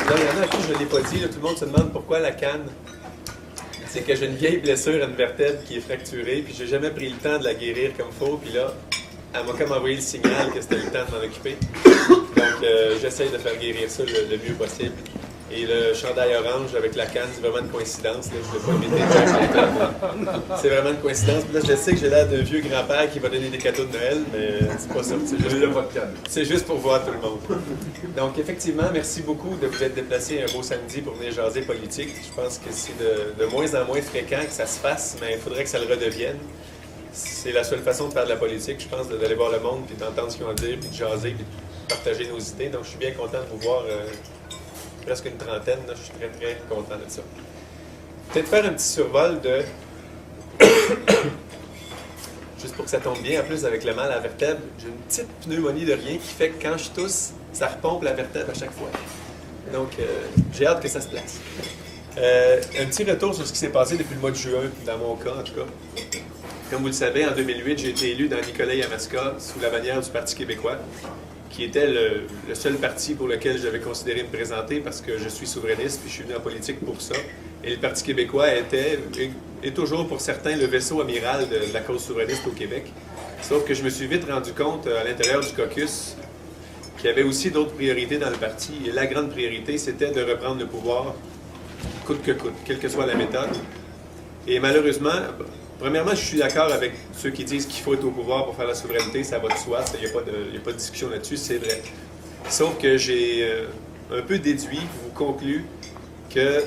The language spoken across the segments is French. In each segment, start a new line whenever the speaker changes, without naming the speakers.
Là, il y en a à qui je ne l'ai pas dit. Là, tout le monde se demande pourquoi la canne. C'est que j'ai une vieille blessure à une vertèbre qui est fracturée, puis j'ai jamais pris le temps de la guérir comme il faut. Puis là, elle m'a comme envoyé le signal que c'était le temps de m'en occuper. Donc, j'essaye de faire guérir ça le mieux possible. Et le chandail orange avec la canne, c'est vraiment une coïncidence. Là. Je ne vais pas imiter Jack Layton. C'est vraiment une coïncidence. Puis là, je sais que j'ai l'air d'un vieux grand-père qui va donner des cadeaux de Noël, mais c'est pas ça. C'est juste pour voir tout le monde. Donc, effectivement, merci beaucoup de vous être déplacé un beau samedi pour venir jaser politique. Je pense que c'est de moins en moins fréquent que ça se fasse, mais il faudrait que ça le redevienne. C'est la seule façon de faire de la politique, je pense, d'aller voir le monde, puis d'entendre ce qu'ils ont à dire, puis de jaser, puis de partager nos idées. Donc, je suis bien content de vous voir. Presque une trentaine, là, je suis très, très content de ça. Peut-être faire un petit survol de... Juste pour que ça tombe bien, en plus avec le mal à la vertèbre, j'ai une petite pneumonie de rien qui fait que quand je tousse, ça repompe la vertèbre à chaque fois. Donc, j'ai hâte que ça se place. Un petit retour sur ce qui s'est passé depuis le mois de juin, dans mon cas en tout cas. Comme vous le savez, en 2008, j'ai été élu dans Nicolet-Yamaska sous la bannière du Parti québécois, qui était le seul parti pour lequel j'avais considéré me présenter parce que je suis souverainiste puis je suis venu en politique pour ça. Et le Parti québécois était, et toujours pour certains, le vaisseau amiral de la cause souverainiste au Québec. Sauf que je me suis vite rendu compte à l'intérieur du caucus qu'il y avait aussi d'autres priorités dans le parti. Et la grande priorité, c'était de reprendre le pouvoir coûte que coûte, quelle que soit la méthode. Et malheureusement, premièrement, je suis d'accord avec ceux qui disent qu'il faut être au pouvoir pour faire la souveraineté, ça va de soi, il n'y a pas de discussion là-dessus, c'est vrai. Sauf que j'ai un peu déduit ou conclu que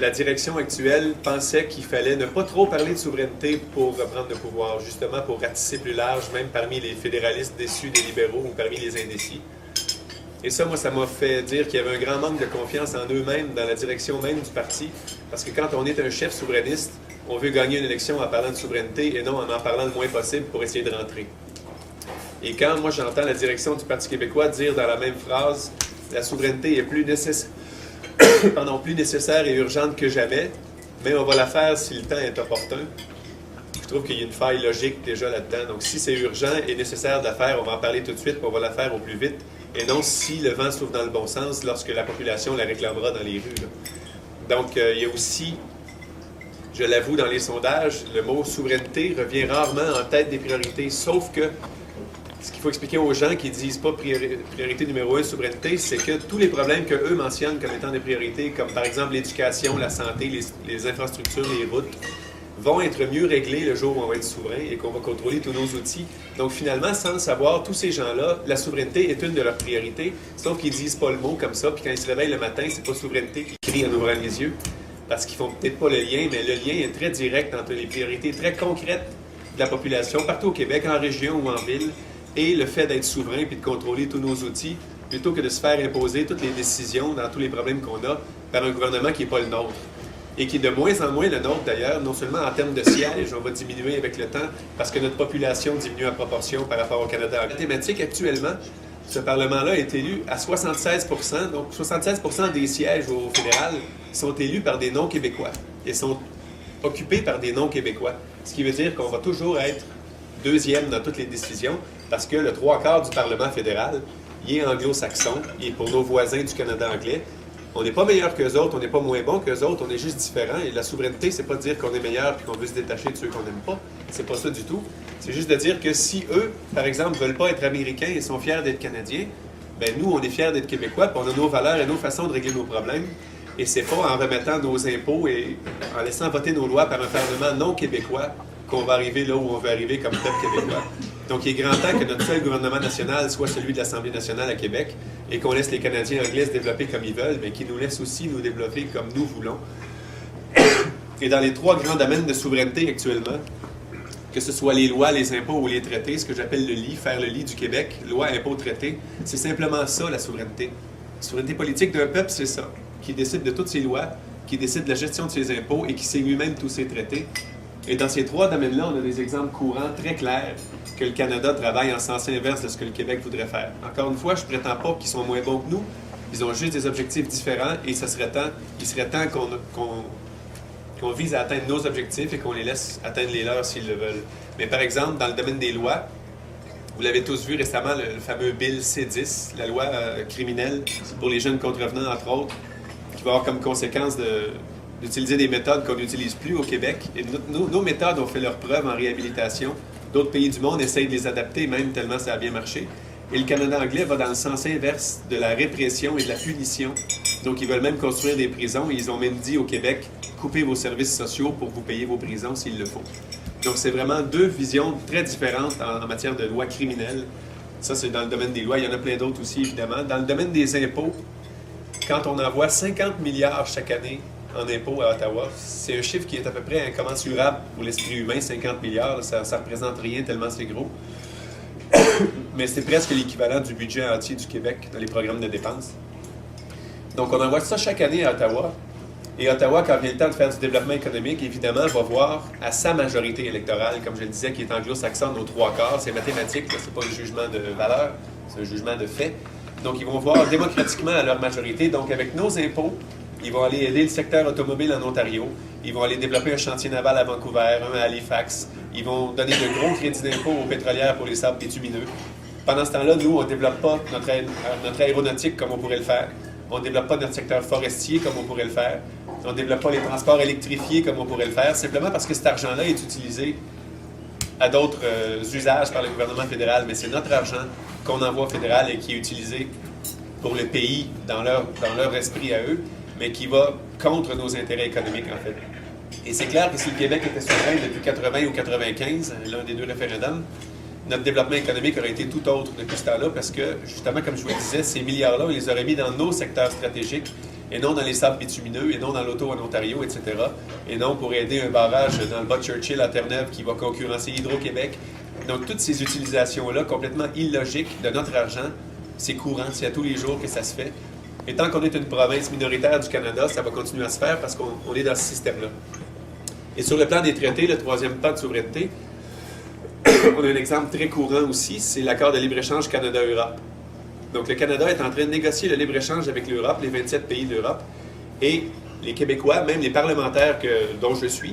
la direction actuelle pensait qu'il fallait ne pas trop parler de souveraineté pour reprendre le pouvoir, justement pour ratisser plus large, même parmi les fédéralistes déçus des libéraux ou parmi les indécis. Et ça, moi, ça m'a fait dire qu'il y avait un grand manque de confiance en eux-mêmes, dans la direction même du parti, parce que quand on est un chef souverainiste, on veut gagner une élection en parlant de souveraineté et non en parlant le moins possible pour essayer de rentrer. Et quand moi j'entends la direction du Parti québécois dire dans la même phrase « la souveraineté est plus nécessaire et urgente que jamais, mais on va la faire si le temps est opportun », je trouve qu'il y a une faille logique déjà là-dedans. Donc si c'est urgent et nécessaire de la faire, on va en parler tout de suite, puis on va la faire au plus vite, et non si le vent souffle dans le bon sens lorsque la population la réclamera dans les rues. Là. Donc il y a aussi... Je l'avoue, dans les sondages, le mot « souveraineté » revient rarement en tête des priorités, sauf que ce qu'il faut expliquer aux gens qui ne disent pas priorité numéro 1, souveraineté, c'est que tous les problèmes qu'eux mentionnent comme étant des priorités, comme par exemple l'éducation, la santé, les infrastructures, les routes, vont être mieux réglés le jour où on va être souverain et qu'on va contrôler tous nos outils. Donc finalement, sans le savoir, tous ces gens-là, la souveraineté est une de leurs priorités, sauf qu'ils ne disent pas le mot comme ça, puis quand ils se réveillent le matin, c'est pas souveraineté qu'ils crient en ouvrant les yeux. Parce qu'ils ne font peut-être pas le lien, mais le lien est très direct entre les priorités très concrètes de la population, partout au Québec, en région ou en ville, et le fait d'être souverain puis de contrôler tous nos outils, plutôt que de se faire imposer toutes les décisions dans tous les problèmes qu'on a par un gouvernement qui n'est pas le nôtre. Et qui est de moins en moins le nôtre d'ailleurs, non seulement en termes de sièges, on va diminuer avec le temps, parce que notre population diminue en proportion par rapport au Canada. La thématique actuellement, ce Parlement-là est élu à 76 %, donc 76 % des sièges au fédéral sont élus par des non-québécois et sont occupés par des non-québécois. Ce qui veut dire qu'on va toujours être deuxième dans toutes les décisions parce que le trois quarts du Parlement fédéral, il est anglo-saxon, il est pour nos voisins du Canada anglais. On n'est pas meilleur qu'eux autres, on n'est pas moins bon qu'eux autres, on est juste différents. Et la souveraineté, c'est pas de dire qu'on est meilleur et qu'on veut se détacher de ceux qu'on n'aime pas. C'est pas ça du tout. C'est juste de dire que si eux, par exemple, veulent pas être américains et sont fiers d'être canadiens, ben nous, on est fiers d'être québécois, puis on a nos valeurs et nos façons de régler nos problèmes. Et c'est pas en remettant nos impôts et en laissant voter nos lois par un Parlement non québécois qu'on va arriver là où on veut arriver comme peuple québécois. Donc, il est grand temps que notre seul gouvernement national soit celui de l'Assemblée nationale à Québec et qu'on laisse les Canadiens anglais se développer comme ils veulent, mais qu'ils nous laissent aussi nous développer comme nous voulons. Et dans les trois grands domaines de souveraineté actuellement, que ce soit les lois, les impôts ou les traités, ce que j'appelle le lit, faire le lit du Québec, loi, impôts, traités, c'est simplement ça, la souveraineté. La souveraineté politique d'un peuple, c'est ça, qui décide de toutes ses lois, qui décide de la gestion de ses impôts et qui signe lui-même tous ses traités. Et dans ces trois domaines-là, on a des exemples courants très clairs que le Canada travaille en sens inverse de ce que le Québec voudrait faire. Encore une fois, je ne prétends pas qu'ils sont moins bons que nous, ils ont juste des objectifs différents et il serait temps qu'on vise à atteindre nos objectifs et qu'on les laisse atteindre les leurs s'ils le veulent. Mais par exemple, dans le domaine des lois, Vous l'avez tous vu récemment, le fameux Bill C-10, la loi criminelle pour les jeunes contrevenants, entre autres, qui va avoir comme conséquence d'utiliser des méthodes qu'on n'utilise plus au Québec. Et nos méthodes ont fait leur preuve en réhabilitation. D'autres pays du monde essayent de les adapter, même tellement ça a bien marché. Et le Canada anglais va dans le sens inverse de la répression et de la punition. Donc, ils veulent même construire des prisons. Et ils ont même dit au Québec, coupez vos services sociaux pour vous payer vos prisons s'il le faut. Donc, c'est vraiment deux visions très différentes en matière de loi criminelle. Ça, c'est dans le domaine des lois. Il y en a plein d'autres aussi, évidemment. Dans le domaine des impôts, quand on envoie 50 milliards chaque année en impôts à Ottawa, c'est un chiffre qui est à peu près incommensurable pour l'esprit humain, 50 milliards. Ça ne représente rien tellement c'est gros. Mais c'est presque l'équivalent du budget entier du Québec dans les programmes de dépenses. Donc, on envoie ça chaque année à Ottawa. Et Ottawa, quand vient le temps de faire du développement économique, évidemment, va voir à sa majorité électorale, comme je le disais, qui est anglo-saxonne aux 3/4. C'est mathématique, ce n'est pas un jugement de valeur, c'est un jugement de fait. Donc, ils vont voir démocratiquement à leur majorité. Donc, avec nos impôts, ils vont aller aider le secteur automobile en Ontario. Ils vont aller développer un chantier naval à Vancouver, un à Halifax. Ils vont donner de gros crédits d'impôt aux pétrolières pour les sables bitumineux. Pendant ce temps-là, nous, on ne développe pas notre aéronautique comme on pourrait le faire. On ne développe pas notre secteur forestier comme on pourrait le faire. On ne développe pas les transports électrifiés comme on pourrait le faire, simplement parce que cet argent-là est utilisé à d'autres usages par le gouvernement fédéral. Mais c'est notre argent qu'on envoie au fédéral et qui est utilisé pour le pays dans leur esprit à eux, mais qui va contre nos intérêts économiques, en fait. Et c'est clair que si le Québec était souverain depuis 80 ou 95, l'un des deux référendums, notre développement économique aurait été tout autre depuis ce temps-là parce que, justement, comme je vous le disais, ces milliards-là, on les aurait mis dans nos secteurs stratégiques et non dans les sables bitumineux, et non dans l'auto en Ontario, etc. Et non pour aider un barrage dans le bas de Churchill à Terre-Neuve qui va concurrencer Hydro-Québec. Donc, toutes ces utilisations-là, complètement illogiques de notre argent, c'est courant, c'est à tous les jours que ça se fait. Et tant qu'on est une province minoritaire du Canada, ça va continuer à se faire parce qu'on est dans ce système-là. Et sur le plan des traités, le troisième pas de souveraineté, on a un exemple très courant aussi, c'est l'accord de libre-échange Canada-Europe. Donc, le Canada est en train de négocier le libre-échange avec l'Europe, les 27 pays de l'Europe, et les Québécois, même les parlementaires dont je suis,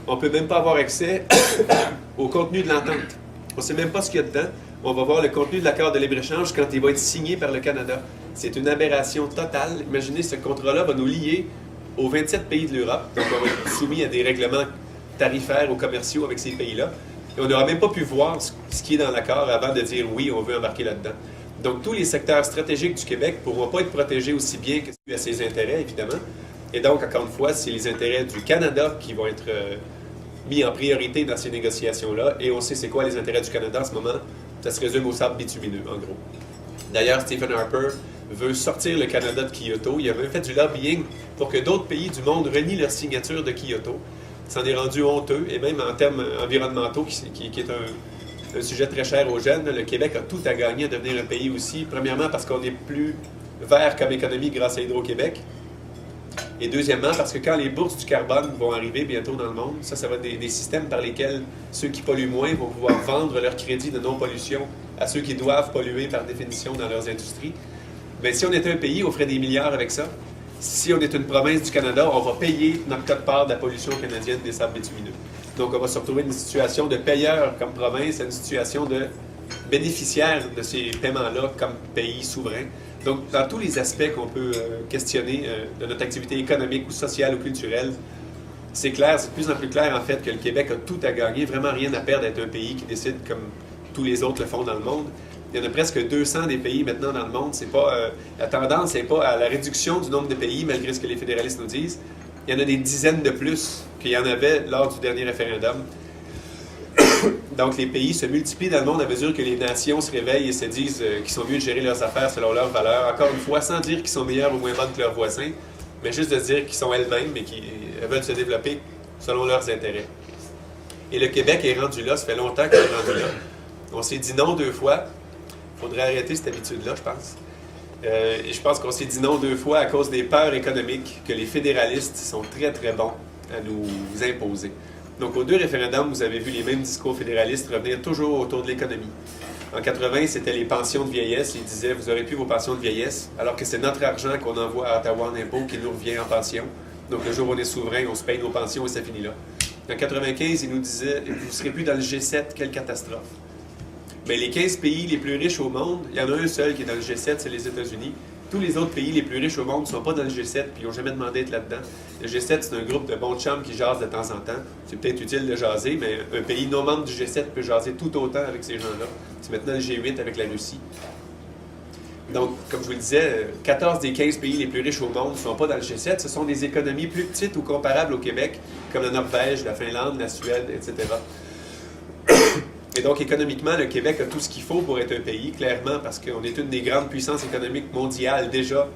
on ne peut même pas avoir accès au contenu de l'entente. On ne sait même pas ce qu'il y a dedans. On va voir le contenu de l'accord de libre-échange quand il va être signé par le Canada. C'est une aberration totale. Imaginez, ce contrat-là va nous lier aux 27 pays de l'Europe. Donc, on va être soumis à des règlements tarifaires ou commerciaux avec ces pays-là. Et on n'aura même pas pu voir ce qui est dans l'accord avant de dire oui, on veut embarquer là-dedans. Donc, tous les secteurs stratégiques du Québec ne pourront pas être protégés aussi bien que à ses intérêts, évidemment. Et donc, encore une fois, c'est les intérêts du Canada qui vont être mis en priorité dans ces négociations-là. Et on sait c'est quoi les intérêts du Canada en ce moment. Ça se résume au sable bitumineux, en gros. D'ailleurs, Stephen Harper veut sortir le Canada de Kyoto. Il a même fait du lobbying pour que d'autres pays du monde renient leur signature de Kyoto. Ça en est rendu honteux, et même en termes environnementaux, qui est un sujet très cher aux jeunes. Le Québec a tout à gagner à devenir un pays aussi. Premièrement, parce qu'on est plus vert comme économie grâce à Hydro-Québec. Et deuxièmement, parce que quand les bourses du carbone vont arriver bientôt dans le monde, ça va être des systèmes par lesquels ceux qui polluent moins vont pouvoir vendre leur crédit de non-pollution à ceux qui doivent polluer par définition dans leurs industries. Mais si on était un pays, on ferait des milliards avec ça. Si on est une province du Canada, on va payer notre quote-part de la pollution canadienne des sables bitumineux. Donc, on va se retrouver dans une situation de payeur comme province à une situation de bénéficiaire de ces paiements-là comme pays souverain. Donc, dans tous les aspects qu'on peut questionner de notre activité économique ou sociale ou culturelle, c'est clair, c'est de plus en plus clair en fait que le Québec a tout à gagner, vraiment rien à perdre d'être un pays qui décide comme tous les autres le font dans le monde. Il y en a presque 200 des pays maintenant dans le monde. C'est pas, la tendance n'est pas à la réduction du nombre de pays, malgré ce que les fédéralistes nous disent. Il y en a des dizaines de plus qu'il y en avait lors du dernier référendum. Donc, les pays se multiplient dans le monde à mesure que les nations se réveillent et se disent qu'ils sont mieux de gérer leurs affaires selon leurs valeurs. Encore une fois, sans dire qu'ils sont meilleurs ou moins bonnes que leurs voisins, mais juste de dire qu'ils sont elles-mêmes et qu'ils veulent se développer selon leurs intérêts. Et le Québec est rendu là, ça fait longtemps qu'il est rendu là. On s'est dit non 2 fois. Il faudrait arrêter cette habitude-là, je pense. Et je pense qu'on s'est dit non 2 fois à cause des peurs économiques que les fédéralistes sont très, très bons à nous imposer. Donc, aux 2 référendums, vous avez vu les mêmes discours fédéralistes revenir toujours autour de l'économie. En 80, c'était les pensions de vieillesse. Ils disaient, vous aurez plus vos pensions de vieillesse, alors que c'est notre argent qu'on envoie à Ottawa en impôts qui nous revient en pension. Donc, le jour où on est souverain, on se paye nos pensions et ça finit là. En 95, ils nous disaient, vous ne serez plus dans le G7, quelle catastrophe. Mais les 15 pays les plus riches au monde, il y en a un seul qui est dans le G7, c'est les États-Unis. Tous les autres pays les plus riches au monde ne sont pas dans le G7 puis ils n'ont jamais demandé d'être là-dedans. Le G7, c'est un groupe de bons chums qui jasent de temps en temps. C'est peut-être utile de jaser, mais un pays non membre du G7 peut jaser tout autant avec ces gens-là. C'est maintenant le G8 avec la Russie. Donc, comme je vous le disais, 14 des 15 pays les plus riches au monde ne sont pas dans le G7. Ce sont des économies plus petites ou comparables au Québec, comme la Norvège, la Finlande, la Suède, etc. Et donc, économiquement, le Québec a tout ce qu'il faut pour être un pays, clairement, parce qu'on est une des grandes puissances économiques mondiales déjà,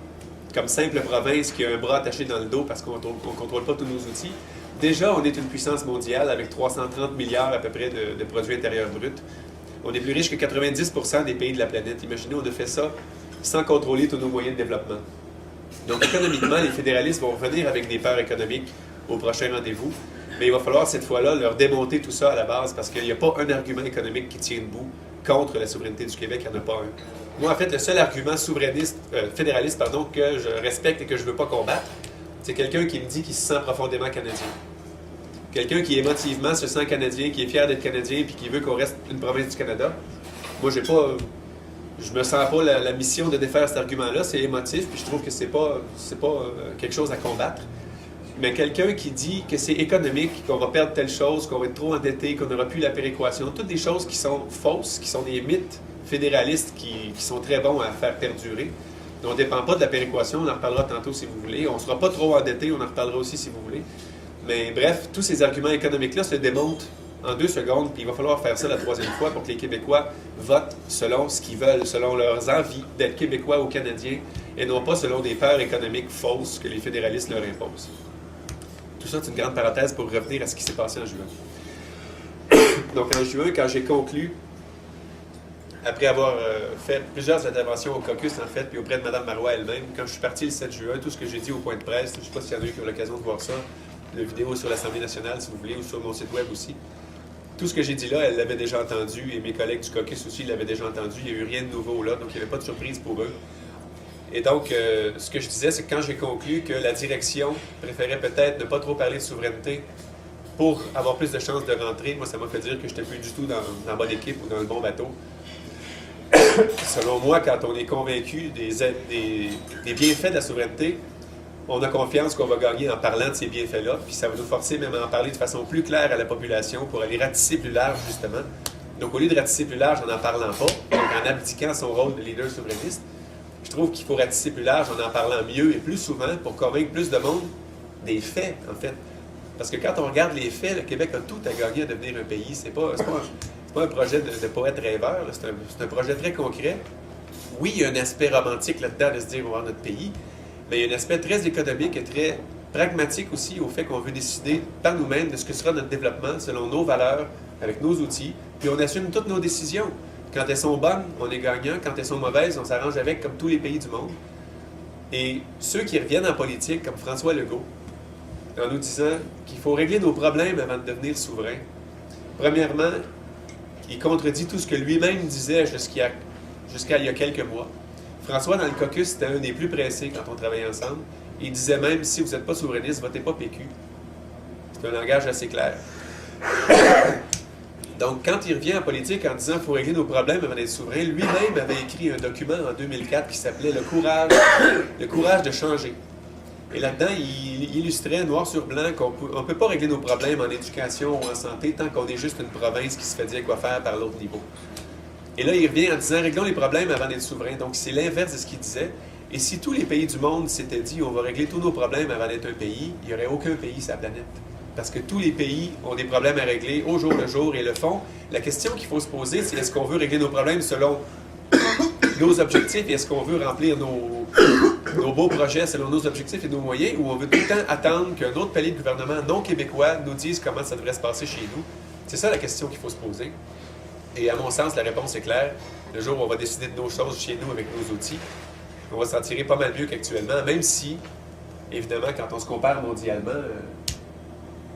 comme simple province qui a un bras attaché dans le dos parce qu'on ne contrôle pas tous nos outils. Déjà, on est une puissance mondiale avec 330 milliards à peu près de produits intérieurs bruts. On est plus riche que 90% des pays de la planète. Imaginez, on a fait ça sans contrôler tous nos moyens de développement. Donc, économiquement, les fédéralistes vont revenir avec des peurs économiques au prochain rendez-vous. Mais il va falloir cette fois-là leur démonter tout ça à la base parce qu'il n'y a pas un argument économique qui tient debout contre la souveraineté du Québec, il n'y en a pas un. Moi, en fait, le seul argument fédéraliste que je respecte et que je ne veux pas combattre, c'est quelqu'un qui me dit qu'il se sent profondément canadien. Quelqu'un qui émotivement se sent canadien, qui est fier d'être canadien et qui veut qu'on reste une province du Canada. Moi, je me sens pas la mission de défaire cet argument-là, c'est émotif, puis je trouve que c'est pas quelque chose à combattre. Mais quelqu'un qui dit que c'est économique, qu'on va perdre telle chose, qu'on va être trop endetté, qu'on n'aura plus la péréquation, toutes des choses qui sont fausses, qui sont des mythes fédéralistes qui sont très bons à faire perdurer. On ne dépend pas de la péréquation, on en reparlera tantôt si vous voulez. On ne sera pas trop endetté, on en reparlera aussi si vous voulez. Mais bref, tous ces arguments économiques-là se démontent en 2 secondes, puis il va falloir faire ça la 3e fois pour que les Québécois votent selon ce qu'ils veulent, selon leurs envies d'être Québécois ou Canadiens, et non pas selon des peurs économiques fausses que les fédéralistes leur imposent. Tout ça, c'est une grande parenthèse pour revenir à ce qui s'est passé en juin. Donc, en juin, quand j'ai conclu, après avoir fait plusieurs interventions au caucus, en fait, puis auprès de Mme Marois elle-même, quand je suis parti le 7 juin, tout ce que j'ai dit au point de presse, je ne sais pas s'il y en a eu qui ont l'occasion de voir ça, la vidéo sur l'Assemblée nationale, si vous voulez, ou sur mon site web aussi. Tout ce que j'ai dit là, elle l'avait déjà entendu, et mes collègues du caucus aussi l'avaient déjà entendu. Il n'y a eu rien de nouveau là, donc il n'y avait pas de surprise pour eux. Et donc, ce que je disais, c'est que quand j'ai conclu que la direction préférait peut-être ne pas trop parler de souveraineté pour avoir plus de chances de rentrer, moi, ça m'a fait dire que je n'étais plus du tout dans la bonne équipe ou dans le bon bateau. Selon moi, quand on est convaincu des bienfaits de la souveraineté, on a confiance qu'on va gagner en parlant de ces bienfaits-là, puis ça va nous forcer même à en parler de façon plus claire à la population pour aller ratisser plus large, justement. Donc, au lieu de ratisser plus large en n'en parlant pas, donc en abdiquant son rôle de leader souverainiste, je trouve qu'il faut ratisser plus large en parlant mieux et plus souvent pour convaincre plus de monde des faits, en fait. Parce que quand on regarde les faits, le Québec a tout à gagner à devenir un pays. C'est pas un projet de poète rêveur, c'est un projet très concret. Oui, il y a un aspect romantique là-dedans de se dire on va avoir notre pays, mais il y a un aspect très économique et très pragmatique aussi au fait qu'on veut décider par nous-mêmes de ce que sera notre développement selon nos valeurs, avec nos outils, puis on assume toutes nos décisions. Quand elles sont bonnes, on est gagnant. Quand elles sont mauvaises, on s'arrange avec, comme tous les pays du monde. Et ceux qui reviennent en politique, comme François Legault, en nous disant qu'il faut régler nos problèmes avant de devenir souverain, premièrement, il contredit tout ce que lui-même disait jusqu'à il y a quelques mois. François, dans le caucus, c'était un des plus pressés quand on travaillait ensemble. Il disait même, si vous n'êtes pas souverainiste, votez pas PQ. C'est un langage assez clair. Donc, quand il revient en politique en disant qu'il faut régler nos problèmes avant d'être souverain, lui-même avait écrit un document en 2004 qui s'appelait le courage de changer. Et là-dedans, il illustrait noir sur blanc qu'on ne peut pas régler nos problèmes en éducation ou en santé tant qu'on est juste une province qui se fait dire quoi faire par l'autre niveau. Et là, il revient en disant réglons les problèmes avant d'être souverain. Donc, c'est l'inverse de ce qu'il disait. Et si tous les pays du monde s'étaient dit on va régler tous nos problèmes avant d'être un pays, il n'y aurait aucun pays sur la planète. Parce que tous les pays ont des problèmes à régler au jour le jour et le font. La question qu'il faut se poser, c'est est-ce qu'on veut régler nos problèmes selon nos objectifs et est-ce qu'on veut remplir nos beaux projets selon nos objectifs et nos moyens ou on veut tout le temps attendre qu'un autre palier de gouvernement non québécois nous dise comment ça devrait se passer chez nous? C'est ça la question qu'il faut se poser. Et à mon sens, la réponse est claire. Le jour où on va décider de nos choses chez nous avec nos outils, on va s'en tirer pas mal mieux qu'actuellement, même si, évidemment, quand on se compare mondialement,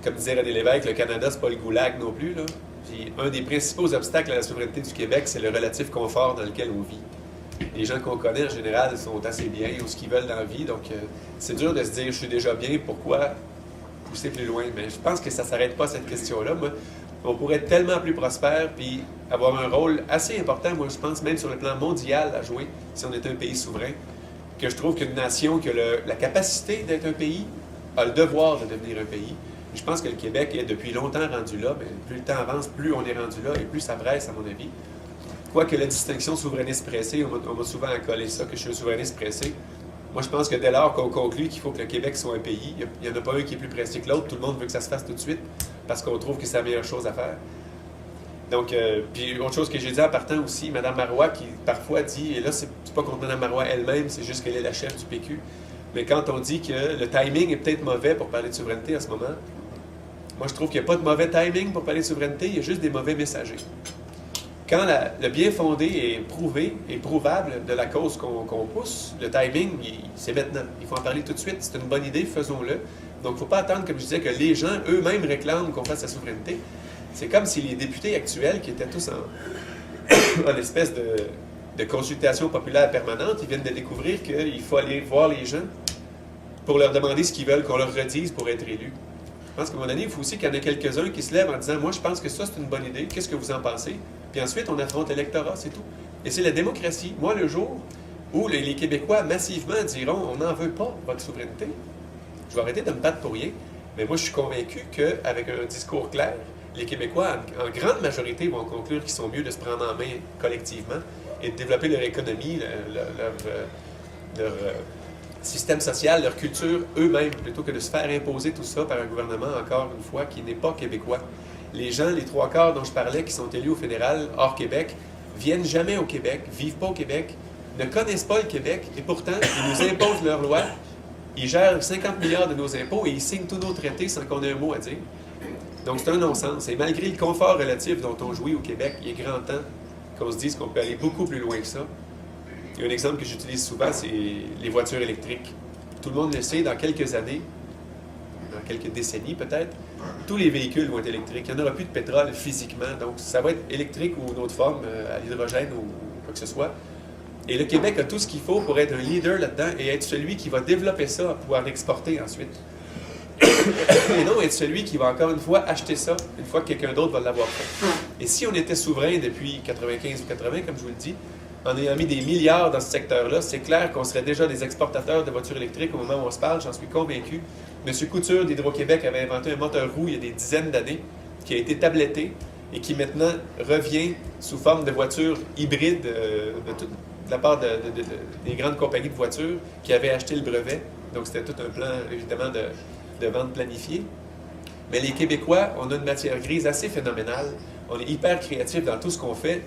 comme disait René Lévesque, le Canada, c'est pas le goulag non plus, là. Puis un des principaux obstacles à la souveraineté du Québec, c'est le relatif confort dans lequel on vit. Les gens qu'on connaît, en général, sont assez bien, ou ce qu'ils veulent dans la vie, donc c'est dur de se dire « je suis déjà bien, pourquoi pousser plus loin ?» Mais je pense que ça ne s'arrête pas à cette question-là. Moi, on pourrait être tellement plus prospère puis avoir un rôle assez important, moi je pense, même sur le plan mondial à jouer, si on était un pays souverain, que je trouve qu'une nation qui a la capacité d'être un pays a le devoir de devenir un pays. Et je pense que le Québec est depuis longtemps rendu là, mais plus le temps avance, plus on est rendu là et plus ça presse, à mon avis. Quoique la distinction souverainiste pressé, on m'a souvent accolé ça, que je suis un souverainiste pressé. Moi, je pense que dès lors qu'on conclut qu'il faut que le Québec soit un pays, il n'y en a pas un qui est plus pressé que l'autre. Tout le monde veut que ça se fasse tout de suite parce qu'on trouve que c'est la meilleure chose à faire. Donc, puis autre chose que j'ai dit en partant aussi, Mme Marois qui parfois dit, et là, c'est pas contre Mme Marois elle-même, c'est juste qu'elle est la chef du PQ, mais quand on dit que le timing est peut-être mauvais pour parler de souveraineté en ce moment, moi, je trouve qu'il n'y a pas de mauvais timing pour parler de souveraineté, il y a juste des mauvais messagers. Quand le bien fondé est prouvé et prouvable de la cause qu'on pousse, le timing, c'est maintenant. Il faut en parler tout de suite. C'est une bonne idée, faisons-le. Donc, il ne faut pas attendre, comme je disais, que les gens eux-mêmes réclament qu'on fasse la souveraineté. C'est comme si les députés actuels, qui étaient tous en espèce de consultation populaire permanente, ils viennent de découvrir qu'il faut aller voir les gens pour leur demander ce qu'ils veulent qu'on leur redise pour être élus. Je pense qu'à un moment donné, il faut aussi qu'il y en ait quelques-uns qui se lèvent en disant « Moi, je pense que ça, c'est une bonne idée. Qu'est-ce que vous en pensez? » Puis ensuite, on affronte l'électorat, c'est tout. Et c'est la démocratie. Moi, le jour où les Québécois massivement diront « On n'en veut pas, votre souveraineté. » Je vais arrêter de me battre pour rien. Mais moi, je suis convaincu qu'avec un discours clair, les Québécois, en grande majorité, vont conclure qu'ils sont mieux de se prendre en main collectivement et de développer leur économie, leur système social, leur culture eux-mêmes, plutôt que de se faire imposer tout ça par un gouvernement, encore une fois, qui n'est pas québécois. Les gens, les trois quarts dont je parlais, qui sont élus au fédéral, hors Québec, viennent jamais au Québec, vivent pas au Québec, ne connaissent pas le Québec, et pourtant, ils nous imposent leurs lois, ils gèrent 50 milliards de nos impôts et ils signent tous nos traités sans qu'on ait un mot à dire. Donc, c'est un non-sens. Et malgré le confort relatif dont on jouit au Québec, il est grand temps qu'on se dise qu'on peut aller beaucoup plus loin que ça. Il y a un exemple que j'utilise souvent, c'est les voitures électriques. Tout le monde le sait, dans quelques années, dans quelques décennies peut-être, tous les véhicules vont être électriques. Il n'y en aura plus de pétrole physiquement. Donc, ça va être électrique ou une autre forme, à l'hydrogène ou quoi que ce soit. Et le Québec a tout ce qu'il faut pour être un leader là-dedans et être celui qui va développer ça pour pouvoir l'exporter ensuite. Et non être celui qui va encore une fois acheter ça une fois que quelqu'un d'autre va l'avoir fait. Et si on était souverain depuis 95 ou 80, comme je vous le dis, en ayant mis des milliards dans ce secteur-là, c'est clair qu'on serait déjà des exportateurs de voitures électriques au moment où on se parle, j'en suis convaincu. M. Couture d'Hydro-Québec avait inventé un moteur roue il y a des dizaines d'années qui a été tabletté et qui maintenant revient sous forme de voitures hybrides de la part des grandes compagnies de voitures qui avaient acheté le brevet. Donc c'était tout un plan, évidemment, de vente planifiée. Mais les Québécois, on a une matière grise assez phénoménale. On est hyper créatifs dans tout ce qu'on fait,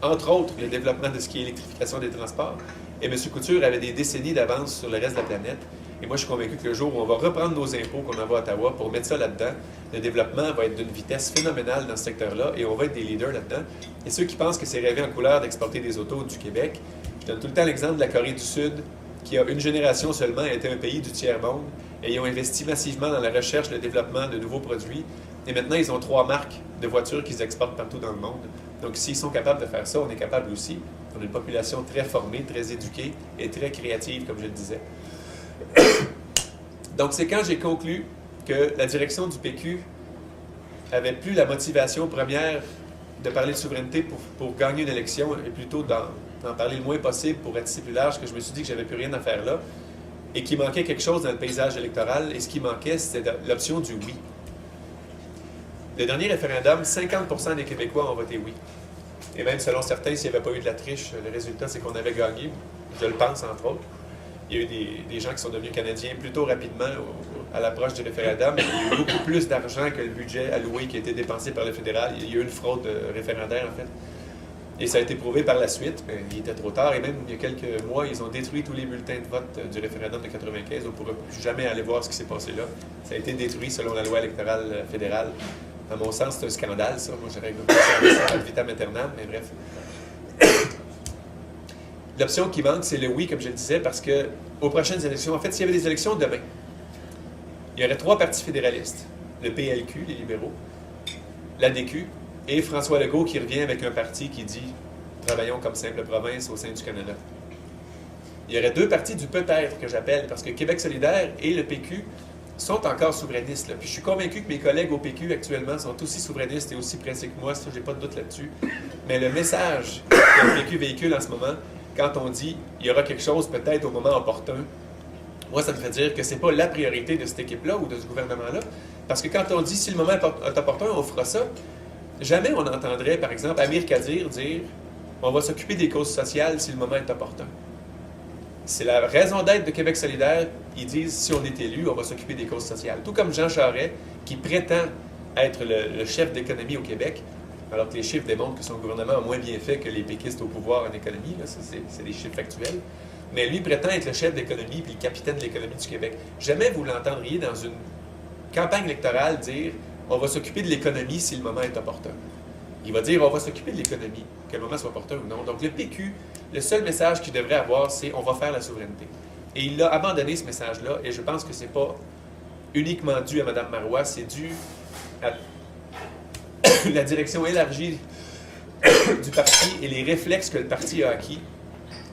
entre autres le développement de ce qui est l'électrification des transports. Et M. Couture avait des décennies d'avance sur le reste de la planète. Et moi, je suis convaincu que le jour où on va reprendre nos impôts qu'on envoie à Ottawa pour mettre ça là-dedans, le développement va être d'une vitesse phénoménale dans ce secteur-là et on va être des leaders là-dedans. Et ceux qui pensent que c'est rêvé en couleur d'exporter des autos du Québec, je donne tout le temps l'exemple de la Corée du Sud, qui a une génération seulement été un pays du tiers-monde et ils ont investi massivement dans la recherche et le développement de nouveaux produits. Et maintenant, ils ont 3 marques de voitures qu'ils exportent partout dans le monde. Donc, s'ils sont capables de faire ça, on est capable aussi. On a une population très formée, très éduquée et très créative, comme je le disais. Donc, c'est quand j'ai conclu que la direction du PQ avait plus la motivation première de parler de souveraineté pour gagner une élection et plutôt d'en parler le moins possible pour être plus large, que je me suis dit que j'avais plus rien à faire là et qu'il manquait quelque chose dans le paysage électoral. Et ce qui manquait, c'était l'option du oui. Le dernier référendum, 50% des Québécois ont voté oui. Et même selon certains, s'il n'y avait pas eu de la triche, le résultat, c'est qu'on avait gagné. Je le pense, entre autres. Il y a eu des gens qui sont devenus Canadiens plutôt rapidement à l'approche du référendum. Il y a eu beaucoup plus d'argent que le budget alloué qui a été dépensé par le fédéral. Il y a eu une fraude référendaire, en fait. Et ça a été prouvé par la suite, mais il était trop tard. Et même il y a quelques mois, ils ont détruit tous les bulletins de vote du référendum de 95. On ne pourra plus jamais aller voir ce qui s'est passé là. Ça a été détruit selon la loi électorale fédérale. À mon sens, c'est un scandale, ça. Moi, j'aurais aimé ça ad vitam aeternam, mais bref. L'option qui manque, c'est le oui, comme je le disais, parce que aux prochaines élections, en fait, s'il y avait des élections demain, il y aurait 3 partis fédéralistes. Le PLQ, les libéraux, l'ADQ, et François Legault qui revient avec un parti qui dit « Travaillons comme simple province au sein du Canada ». Il y aurait 2 partis du peut-être que j'appelle, parce que Québec solidaire et le PQ sont encore souverainistes. Là. Puis je suis convaincu que mes collègues au PQ actuellement sont aussi souverainistes et aussi pressés que moi, ça, j'ai pas de doute là-dessus. Mais le message que le PQ véhicule en ce moment, quand on dit il y aura quelque chose peut-être au moment opportun, moi, ça me fait dire que c'est pas la priorité de cette équipe-là ou de ce gouvernement-là. Parce que quand on dit si le moment est opportun, on fera ça, jamais on entendrait, par exemple, Amir Kadir dire on va s'occuper des causes sociales si le moment est opportun. C'est la raison d'être de Québec solidaire. Ils disent, si on est élu, on va s'occuper des causes sociales. Tout comme Jean Charest, qui prétend être le chef d'économie au Québec, alors que les chiffres démontrent que son gouvernement a moins bien fait que les péquistes au pouvoir en économie. Là, c'est des chiffres factuels. Mais lui prétend être le chef d'économie puis le capitaine de l'économie du Québec. Jamais vous l'entendriez dans une campagne électorale dire, on va s'occuper de l'économie si le moment est opportun. Il va dire, on va s'occuper de l'économie, que le moment soit opportun ou non. Donc le PQ, le seul message qu'il devrait avoir, c'est on va faire la souveraineté. Et il a abandonné ce message-là, et je pense que c'est pas uniquement dû à Mme Marois, c'est dû à la direction élargie du parti et les réflexes que le parti a acquis.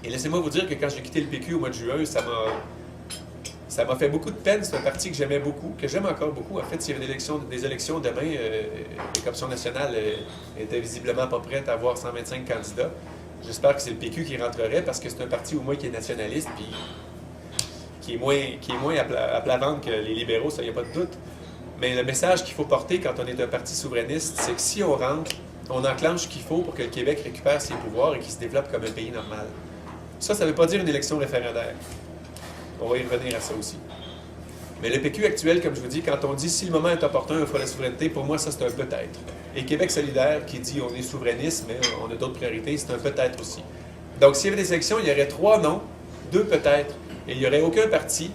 Et laissez-moi vous dire que quand j'ai quitté le PQ au mois de juin, ça m'a fait beaucoup de peine. C'est un parti que j'aimais beaucoup, que j'aime encore beaucoup. En fait, s'il y avait des élections demain, l'Option nationale était visiblement pas prête à avoir 125 candidats. J'espère que c'est le PQ qui rentrerait parce que c'est un parti au moins qui est nationaliste puis qui est moins à plat ventre que les libéraux, ça, il n'y a pas de doute. Mais le message qu'il faut porter quand on est un parti souverainiste, c'est que si on rentre, on enclenche ce qu'il faut pour que le Québec récupère ses pouvoirs et qu'il se développe comme un pays normal. Ça ne veut pas dire une élection référendaire. On va y revenir à ça aussi. Mais le PQ actuel, comme je vous dis, quand on dit si le moment est opportun, il faut la souveraineté, pour moi, ça, c'est un peut-être. Et Québec solidaire, qui dit on est souverainiste, mais on a d'autres priorités, c'est un peut-être aussi. Donc, s'il y avait des élections, il y aurait 3 non, 2 peut-être, et il n'y aurait aucun parti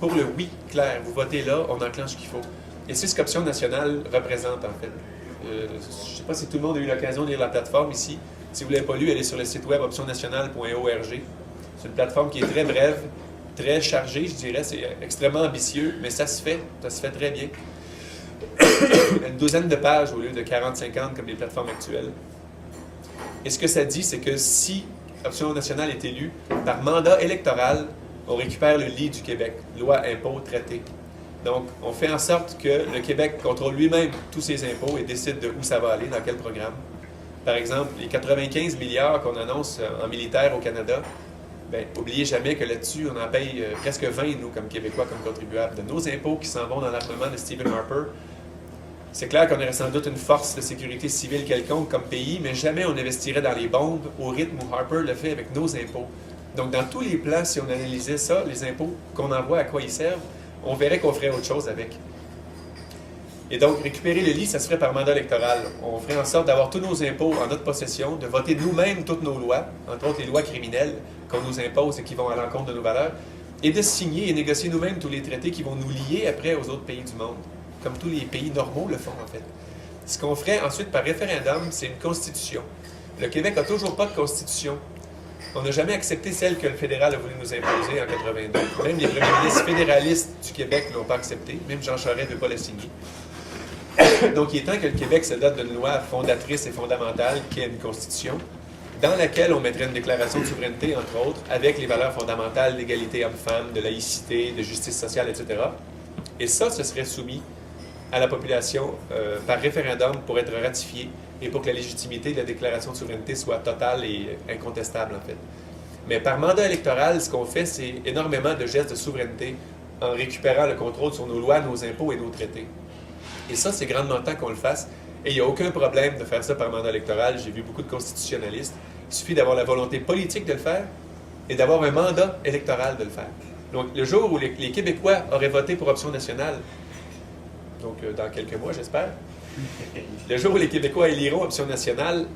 pour le oui clair. Vous votez là, on enclenche ce qu'il faut. Et c'est ce qu'Option nationale représente, en fait. Je ne sais pas si tout le monde a eu l'occasion de lire la plateforme ici. Si vous ne l'avez pas lu, elle est sur le site web optionnationale.org. C'est une plateforme qui est très brève, très chargée, je dirais. C'est extrêmement ambitieux, mais ça se fait très bien. Une douzaine de pages au lieu de 40-50 comme les plateformes actuelles. Et ce que ça dit, c'est que si Option nationale est élue, par mandat électoral, on récupère le lit du Québec, loi, impôts, traité. Donc, on fait en sorte que le Québec contrôle lui-même tous ses impôts et décide de où ça va aller, dans quel programme. Par exemple, les 95 milliards qu'on annonce en militaire au Canada, bien, n'oubliez jamais que là-dessus, on en paye presque 20, nous, comme Québécois, comme contribuables. De nos impôts qui s'en vont dans l'armement de Stephen Harper, c'est clair qu'on aurait sans doute une force de sécurité civile quelconque comme pays, mais jamais on investirait dans les bombes au rythme où Harper le fait avec nos impôts. Donc, dans tous les plans, si on analysait ça, les impôts qu'on envoie, à quoi ils servent, on verrait qu'on ferait autre chose avec. Et donc, récupérer le lit, ça se ferait par mandat électoral. On ferait en sorte d'avoir tous nos impôts en notre possession, de voter nous-mêmes toutes nos lois, entre autres les lois criminelles qu'on nous impose et qui vont à l'encontre de nos valeurs, et de signer et négocier nous-mêmes tous les traités qui vont nous lier après aux autres pays du monde, comme tous les pays normaux le font en fait. Ce qu'on ferait ensuite par référendum, c'est une constitution. Le Québec n'a toujours pas de constitution. On n'a jamais accepté celle que le fédéral a voulu nous imposer en 82. Même les premiers ministres fédéralistes du Québec ne l'ont pas accepté. Même Jean Charest ne veut pas la signer. Donc, il est temps que le Québec se dote d'une loi fondatrice et fondamentale qui est une constitution, dans laquelle on mettrait une déclaration de souveraineté, entre autres, avec les valeurs fondamentales d'égalité homme-femme, de laïcité, de justice sociale, etc. Et ça, ce serait soumis à la population par référendum pour être ratifié et pour que la légitimité de la déclaration de souveraineté soit totale et incontestable, en fait. Mais par mandat électoral, ce qu'on fait, c'est énormément de gestes de souveraineté en récupérant le contrôle sur nos lois, nos impôts et nos traités. Et ça, c'est grandement temps qu'on le fasse. Et il n'y a aucun problème de faire ça par mandat électoral. J'ai vu beaucoup de constitutionnalistes. Il suffit d'avoir la volonté politique de le faire et d'avoir un mandat électoral de le faire. Donc, le jour où les Québécois auraient voté pour Option nationale, donc dans quelques mois, j'espère, le jour où les Québécois éliront Option nationale,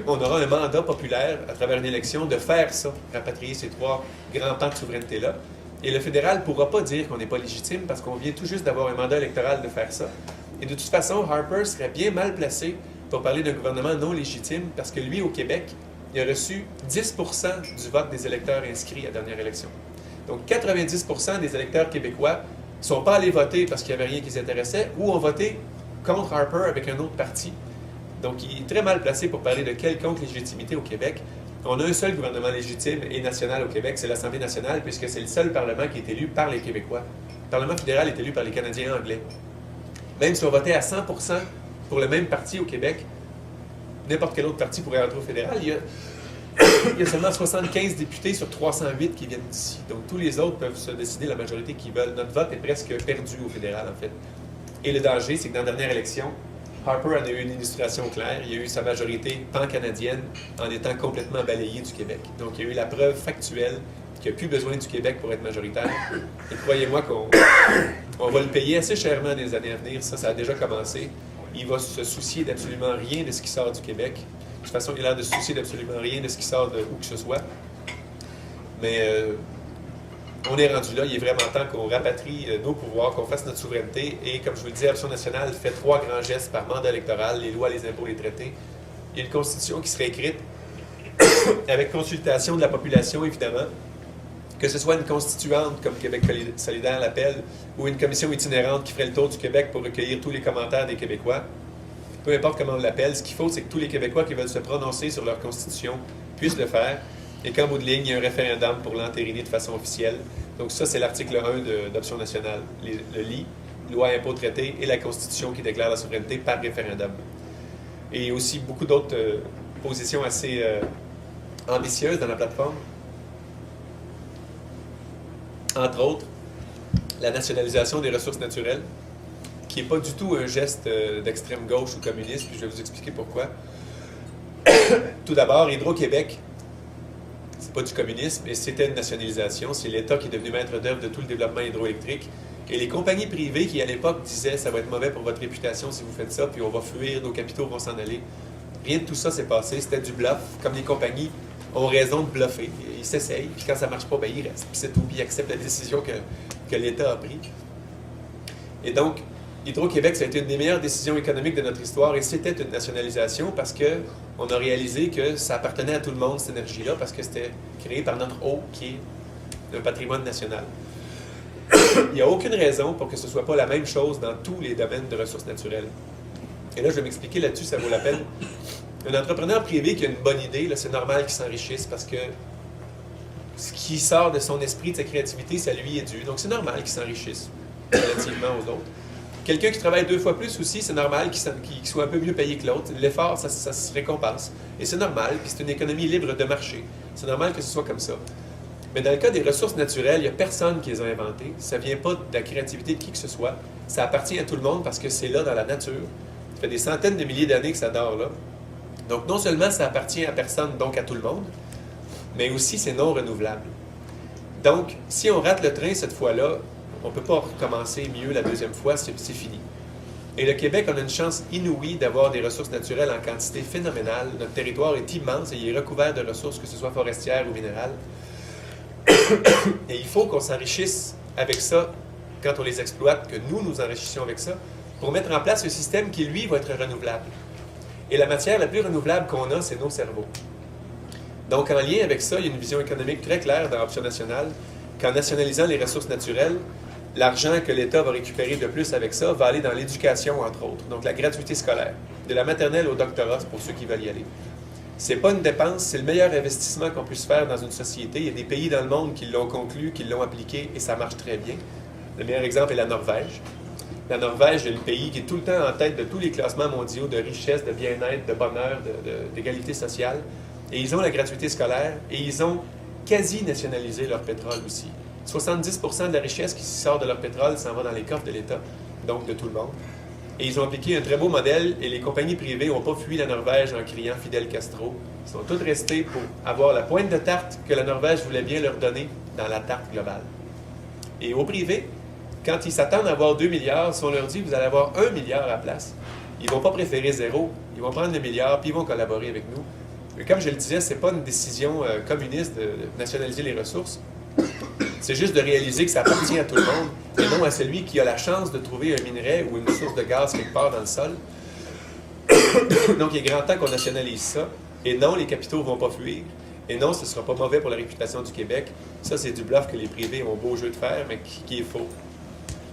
on aura un mandat populaire à travers une élection de faire ça, rapatrier ces 3 grands pans de souveraineté-là. Et le fédéral ne pourra pas dire qu'on n'est pas légitime parce qu'on vient tout juste d'avoir un mandat électoral de faire ça. Et de toute façon, Harper serait bien mal placé pour parler d'un gouvernement non légitime parce que lui, au Québec, il a reçu 10% du vote des électeurs inscrits à la dernière élection. Donc 90% des électeurs québécois ne sont pas allés voter parce qu'il n'y avait rien qui les intéressait ou ont voté contre Harper avec un autre parti. Donc il est très mal placé pour parler de quelconque légitimité au Québec. On a un seul gouvernement légitime et national au Québec, c'est l'Assemblée nationale, puisque c'est le seul Parlement qui est élu par les Québécois. Parlement fédéral est élu par les Canadiens anglais. Même si on votait à 100% pour le même parti au Québec, n'importe quel autre parti pourrait rentrer au fédéral. Il y a seulement 75 députés sur 308 qui viennent d'ici. Donc, tous les autres peuvent se décider la majorité qu'ils veulent. Notre vote est presque perdu au fédéral, en fait. Et le danger, c'est que dans la dernière élection, Harper en a eu une illustration claire. Il a eu sa majorité pan-canadienne en étant complètement balayé du Québec. Donc, il y a eu la preuve factuelle qu'il n'y a plus besoin du Québec pour être majoritaire. Et croyez-moi qu'on va le payer assez chèrement dans les années à venir. Ça a déjà commencé. Il va se soucier d'absolument rien de ce qui sort du Québec. De toute façon, il a l'air de se soucier d'absolument rien de ce qui sort de où que ce soit. Mais on est rendu là. Il est vraiment temps qu'on rapatrie nos pouvoirs, qu'on fasse notre souveraineté. Et comme je vous le dis, Option nationale fait 3 grands gestes par mandat électoral, les lois, les impôts, les traités. Il y a une constitution qui serait écrite avec consultation de la population, évidemment. Que ce soit une constituante, comme Québec solidaire l'appelle, ou une commission itinérante qui ferait le tour du Québec pour recueillir tous les commentaires des Québécois. Peu importe comment on l'appelle, ce qu'il faut, c'est que tous les Québécois qui veulent se prononcer sur leur constitution puissent le faire, et qu'en bout de ligne, il y a un référendum pour l'entériner de façon officielle. Donc ça, c'est l'article 1 d'Option nationale. Le LI, loi, impôts, traités, et la Constitution qui déclare la souveraineté par référendum. Et aussi beaucoup d'autres positions assez ambitieuses dans la plateforme. Entre autres, la nationalisation des ressources naturelles, qui n'est pas du tout un geste d'extrême gauche ou communiste, puis je vais vous expliquer pourquoi. Tout d'abord, Hydro-Québec, c'est pas du communisme, et c'était une nationalisation. C'est l'État qui est devenu maître d'œuvre de tout le développement hydroélectrique. Et les compagnies privées qui, à l'époque, disaient « ça va être mauvais pour votre réputation si vous faites ça, puis on va fuir, nos capitaux vont s'en aller », rien de tout ça s'est passé. C'était du bluff, comme les compagnies ont raison de bluffer. Ils s'essayent, puis quand ça ne marche pas, ils restent, puis c'est tout, puis ils acceptent la décision que l'État a prise. Et donc, Hydro-Québec, ça a été une des meilleures décisions économiques de notre histoire, et c'était une nationalisation parce qu'on a réalisé que ça appartenait à tout le monde, cette énergie-là, parce que c'était créé par notre eau, qui est un patrimoine national. Il n'y a aucune raison pour que ce ne soit pas la même chose dans tous les domaines de ressources naturelles. Et là, je vais m'expliquer là-dessus, ça vaut la peine. Un entrepreneur privé qui a une bonne idée, c'est normal qu'il s'enrichisse parce que ce qui sort de son esprit, de sa créativité, ça lui est dû. Donc, c'est normal qu'il s'enrichisse relativement aux autres. Quelqu'un qui travaille 2 fois plus aussi, c'est normal qu'il soit un peu mieux payé que l'autre. L'effort, ça se récompense. Et c'est normal, puis c'est une économie libre de marché. C'est normal que ce soit comme ça. Mais dans le cas des ressources naturelles, il n'y a personne qui les a inventées. Ça ne vient pas de la créativité de qui que ce soit. Ça appartient à tout le monde parce que c'est là dans la nature. Ça fait des centaines de milliers d'années que ça dort là. Donc non seulement ça appartient à personne, donc à tout le monde, mais aussi c'est non renouvelable. Donc, si on rate le train cette fois-là, on ne peut pas recommencer mieux la deuxième fois, c'est fini. Et le Québec, on a une chance inouïe d'avoir des ressources naturelles en quantité phénoménale. Notre territoire est immense et il est recouvert de ressources, que ce soit forestières ou minérales. Et il faut qu'on s'enrichisse avec ça quand on les exploite, que nous nous enrichissions avec ça, pour mettre en place un système qui, lui, va être renouvelable. Et la matière la plus renouvelable qu'on a, c'est nos cerveaux. Donc, en lien avec ça, il y a une vision économique très claire dans l'Option nationale, qu'en nationalisant les ressources naturelles, l'argent que l'État va récupérer de plus avec ça va aller dans l'éducation, entre autres. Donc, la gratuité scolaire, de la maternelle au doctorat, pour ceux qui veulent y aller. C'est pas une dépense, c'est le meilleur investissement qu'on puisse faire dans une société. Il y a des pays dans le monde qui l'ont conclu, qui l'ont appliqué, et ça marche très bien. Le meilleur exemple est la Norvège. La Norvège est le pays qui est tout le temps en tête de tous les classements mondiaux de richesse, de bien-être, de bonheur, d'égalité sociale. Et ils ont la gratuité scolaire, et ils ont quasi nationalisé leur pétrole aussi. 70% de la richesse qui sort de leur pétrole s'en va dans les coffres de l'État, donc de tout le monde. Et ils ont appliqué un très beau modèle, et les compagnies privées n'ont pas fui la Norvège en criant Fidel Castro. Ils sont toutes restées pour avoir la pointe de tarte que la Norvège voulait bien leur donner dans la tarte globale. Et au privé, quand ils s'attendent à avoir 2 milliards, si on leur dit vous allez avoir 1 milliard à la place, ils ne vont pas préférer 0, ils vont prendre le milliard, puis ils vont collaborer avec nous. Mais comme je le disais, ce n'est pas une décision communiste de nationaliser les ressources. C'est juste de réaliser que ça appartient à tout le monde, et non à celui qui a la chance de trouver un minerai ou une source de gaz quelque part dans le sol. Donc, il est grand temps qu'on nationalise ça. Et non, les capitaux ne vont pas fuir. Et non, ce ne sera pas mauvais pour la réputation du Québec. Ça, c'est du bluff que les privés ont beau jeu de faire, mais qui est faux.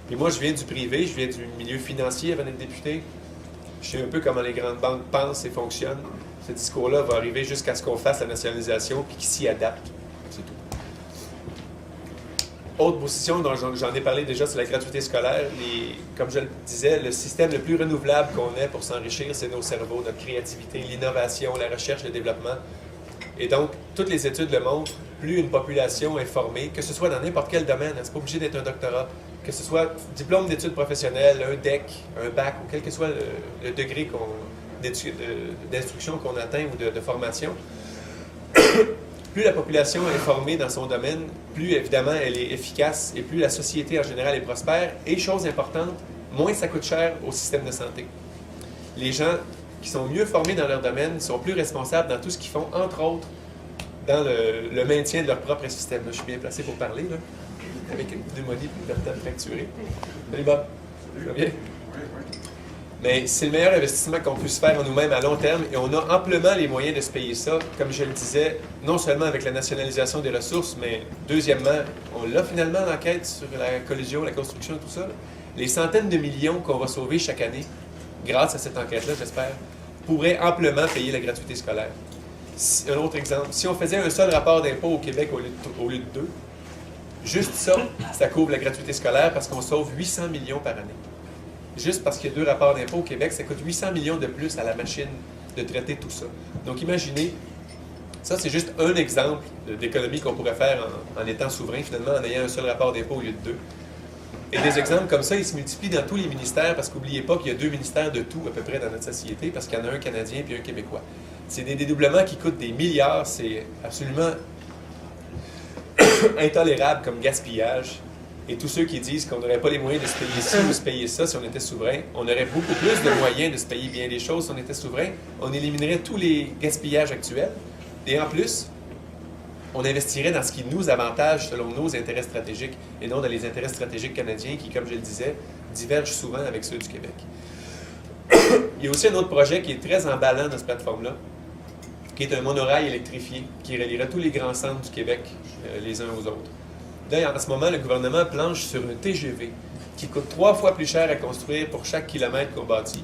Puis moi, je viens du privé, je viens du milieu financier avant d'être député. Je sais un peu comment les grandes banques pensent et fonctionnent. Ce discours-là va arriver jusqu'à ce qu'on fasse la nationalisation puis qu'ils s'y adaptent. C'est tout. Autre position dont j'en ai parlé déjà, c'est la gratuité scolaire. Comme je le disais, le système le plus renouvelable qu'on ait pour s'enrichir, c'est nos cerveaux, notre créativité, l'innovation, la recherche, le développement. Et donc, toutes les études le montrent, plus une population est formée, que ce soit dans n'importe quel domaine, c'est pas obligé d'être un doctorat, que ce soit diplôme d'études professionnelles, un DEC, un bac, ou quel que soit le degré d'instruction qu'on atteint ou de formation, plus la population est formée dans son domaine, plus évidemment elle est efficace et plus la société en général est prospère. Et chose importante, moins ça coûte cher au système de santé. Les gens qui sont mieux formés dans leur domaine sont plus responsables dans tout ce qu'ils font, entre autres dans le maintien de leur propre système. Là, je suis bien placé pour parler, là, avec une pneumonie et une vertèbre fracturée. Salut Bob, ça va bien? Mais c'est le meilleur investissement qu'on puisse faire en nous-mêmes à long terme et on a amplement les moyens de se payer ça, comme je le disais, non seulement avec la nationalisation des ressources, mais deuxièmement, on l'a finalement l'enquête sur la collision, la construction et tout ça. Les centaines de millions qu'on va sauver chaque année, grâce à cette enquête-là, j'espère, pourraient amplement payer la gratuité scolaire. Un autre exemple, si on faisait un seul rapport d'impôt au Québec au lieu de deux, juste ça, ça couvre la gratuité scolaire parce qu'on sauve 800 millions par année. Juste parce qu'il y a 2 rapports d'impôt au Québec, ça coûte 800 millions de plus à la machine de traiter tout ça. Donc imaginez, ça c'est juste un exemple d'économie qu'on pourrait faire en étant souverain, finalement, en ayant un seul rapport d'impôt au lieu de 2. Et des exemples comme ça, ils se multiplient dans tous les ministères, parce qu'oubliez pas qu'il y a 2 ministères de tout à peu près dans notre société, parce qu'il y en a un Canadien et un Québécois. C'est des dédoublements qui coûtent des milliards, c'est absolument intolérable comme gaspillage. Et tous ceux qui disent qu'on n'aurait pas les moyens de se payer ci ou de se payer ça si on était souverain, on aurait beaucoup plus de moyens de se payer bien des choses si on était souverain. On éliminerait tous les gaspillages actuels. Et en plus, on investirait dans ce qui nous avantage selon nos intérêts stratégiques et non dans les intérêts stratégiques canadiens qui, comme je le disais, divergent souvent avec ceux du Québec. Il y a aussi un autre projet qui est très emballant dans cette plateforme-là, qui est un monorail électrifié qui relierait tous les grands centres du Québec les uns aux autres. Là, en ce moment, le gouvernement planche sur un TGV qui coûte 3 fois plus cher à construire pour chaque kilomètre qu'on bâtit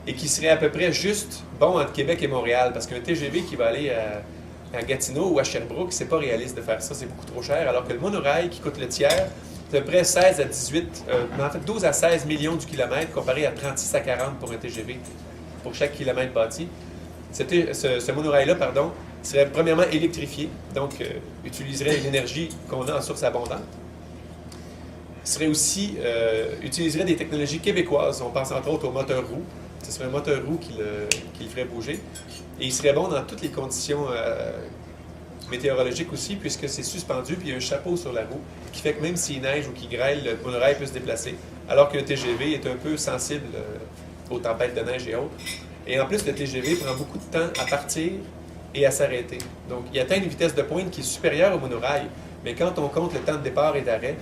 et qui serait à peu près juste bon entre Québec et Montréal, parce qu'un TGV qui va aller à Gatineau ou à Sherbrooke, c'est pas réaliste de faire ça, c'est beaucoup trop cher, alors que le monorail qui coûte le tiers, c'est à peu près 16 à 18, en fait 12 à 16 millions du kilomètre comparé à 36 à 40 pour un TGV pour chaque kilomètre bâti. Ce monorail-là, serait premièrement électrifié, donc utiliserait l'énergie qu'on a en source abondante. Serait aussi, utiliserait des technologies québécoises. On pense entre autres au moteur roue. Ce serait un moteur roue qui le ferait bouger. Et il serait bon dans toutes les conditions météorologiques aussi, puisque c'est suspendu, puis il y a un chapeau sur la roue, qui fait que même s'il neige ou qu'il grêle, le monorail peut se déplacer, alors que le TGV est un peu sensible aux tempêtes de neige et autres. Et en plus, le TGV prend beaucoup de temps à partir et à s'arrêter. Donc, il atteint une vitesse de pointe qui est supérieure au monorail. Mais quand on compte le temps de départ et d'arrêt,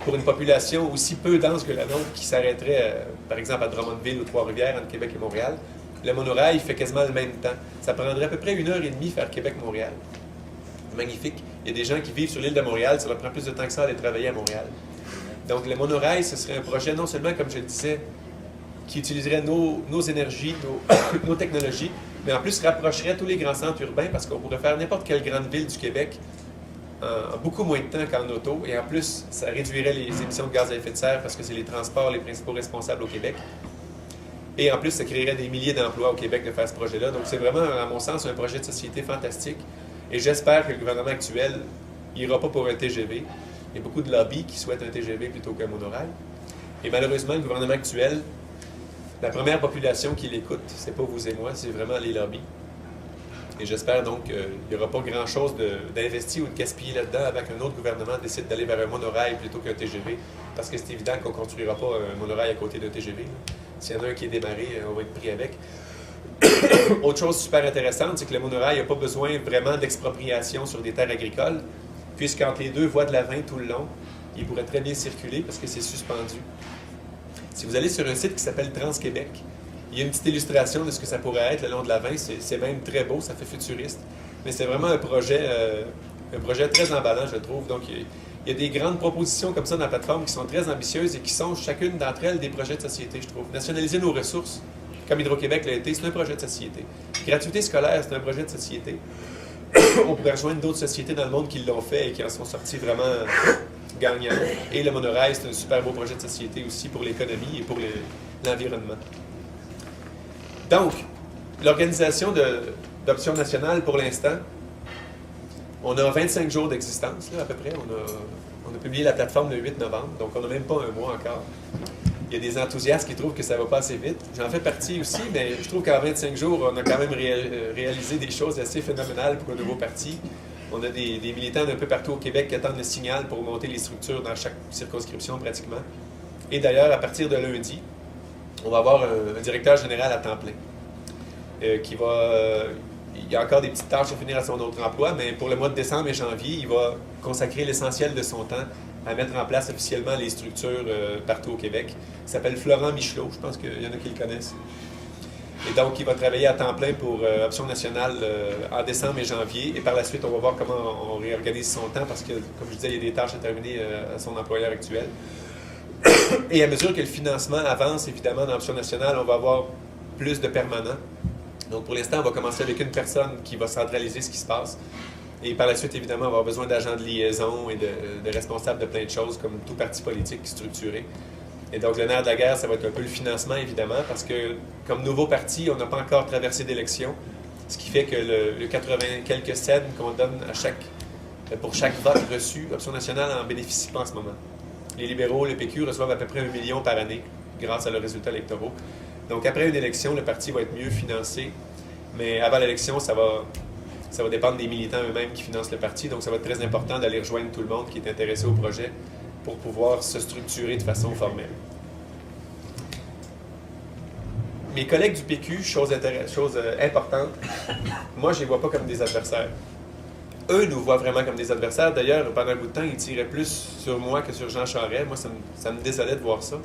pour une population aussi peu dense que la nôtre, qui s'arrêterait, par exemple, à Drummondville ou Trois-Rivières, entre Québec et Montréal, le monorail fait quasiment le même temps. Ça prendrait à peu près 1h30 faire Québec-Montréal. Magnifique. Il y a des gens qui vivent sur l'île de Montréal, ça leur prend plus de temps que ça d'aller travailler à Montréal. Donc, le monorail, ce serait un projet non seulement, comme je le disais, qui utiliserait nos énergies, nos technologies, mais en plus rapprocherait tous les grands centres urbains parce qu'on pourrait faire n'importe quelle grande ville du Québec en beaucoup moins de temps qu'en auto. Et en plus, ça réduirait les émissions de gaz à effet de serre parce que c'est les transports les principaux responsables au Québec. Et en plus, ça créerait des milliers d'emplois au Québec de faire ce projet-là. Donc c'est vraiment, à mon sens, un projet de société fantastique. Et j'espère que le gouvernement actuel n'ira pas pour un TGV. Il y a beaucoup de lobbies qui souhaitent un TGV plutôt qu'un monorail. Et malheureusement, le gouvernement actuel, la première population qui l'écoute, c'est pas vous et moi, c'est vraiment les lobbies. Et j'espère donc qu'il n'y aura pas grand-chose d'investi ou de gaspiller là-dedans avant qu'un autre gouvernement décide d'aller vers un monorail plutôt qu'un TGV, parce que c'est évident qu'on ne construira pas un monorail à côté d'un TGV. S'il y en a un qui est démarré, on va être pris avec. Autre chose super intéressante, c'est que le monorail n'a pas besoin vraiment d'expropriation sur des terres agricoles, puisqu'entre les 2 voies de la 20 tout le long, il pourrait très bien circuler parce que c'est suspendu. Si vous allez sur un site qui s'appelle Trans-Québec, il y a une petite illustration de ce que ça pourrait être le long de la 20. C'est même très beau, ça fait futuriste. Mais c'est vraiment un projet très emballant, je trouve. Donc, il y a des grandes propositions comme ça dans la plateforme qui sont très ambitieuses et qui sont chacune d'entre elles des projets de société, je trouve. Nationaliser nos ressources, comme Hydro-Québec l'a été, c'est un projet de société. Gratuité scolaire, c'est un projet de société. On pourrait rejoindre d'autres sociétés dans le monde qui l'ont fait et qui en sont sortis vraiment gagnant. Et le monorail, c'est un super beau projet de société aussi pour l'économie et pour l'environnement. Donc, l'organisation d'Option nationale, pour l'instant, on a 25 jours d'existence, à peu près. On a publié la plateforme le 8 novembre, donc on n'a même pas un mois encore. Il y a des enthousiastes qui trouvent que ça va pas assez vite. J'en fais partie aussi, mais je trouve qu'en 25 jours, on a quand même réalisé des choses assez phénoménales pour un nouveau parti. On a des militants d'un peu partout au Québec qui attendent le signal pour monter les structures dans chaque circonscription pratiquement. Et d'ailleurs, à partir de lundi, on va avoir un directeur général à temps plein qui va... il y a encore des petites tâches à finir à son autre emploi, mais pour le mois de décembre et janvier, il va consacrer l'essentiel de son temps à mettre en place officiellement les structures partout au Québec. Il s'appelle Florent Michelot, je pense qu'il y en a qui le connaissent. Et donc, il va travailler à temps plein pour Option nationale en décembre et janvier. Et par la suite, on va voir comment on réorganise son temps parce que, comme je disais, il y a des tâches à terminer à son employeur actuel. Et à mesure que le financement avance, évidemment, dans Option nationale, on va avoir plus de permanents. Donc, pour l'instant, on va commencer avec une personne qui va centraliser ce qui se passe. Et par la suite, évidemment, on va avoir besoin d'agents de liaison et de responsables de plein de choses, comme tout parti politique structuré. Et donc, le nerf de la guerre, ça va être un peu le financement, évidemment, parce que, comme nouveau parti, on n'a pas encore traversé d'élection, ce qui fait que le 80 quelques cents qu'on donne pour chaque vote reçu, Option nationale en bénéficie pas en ce moment. Les libéraux, le PQ, reçoivent à peu près 1 million par année, grâce à leurs résultats électoraux. Donc, après une élection, le parti va être mieux financé, mais avant l'élection, ça va dépendre des militants eux-mêmes qui financent le parti. Donc, ça va être très important d'aller rejoindre tout le monde qui est intéressé au projet pour pouvoir se structurer de façon formelle. Mes collègues du PQ, chose importante, moi, je ne les vois pas comme des adversaires. Eux nous voient vraiment comme des adversaires. D'ailleurs, pendant un bout de temps, ils tiraient plus sur moi que sur Jean Charest. Moi, ça me désolait de voir ça.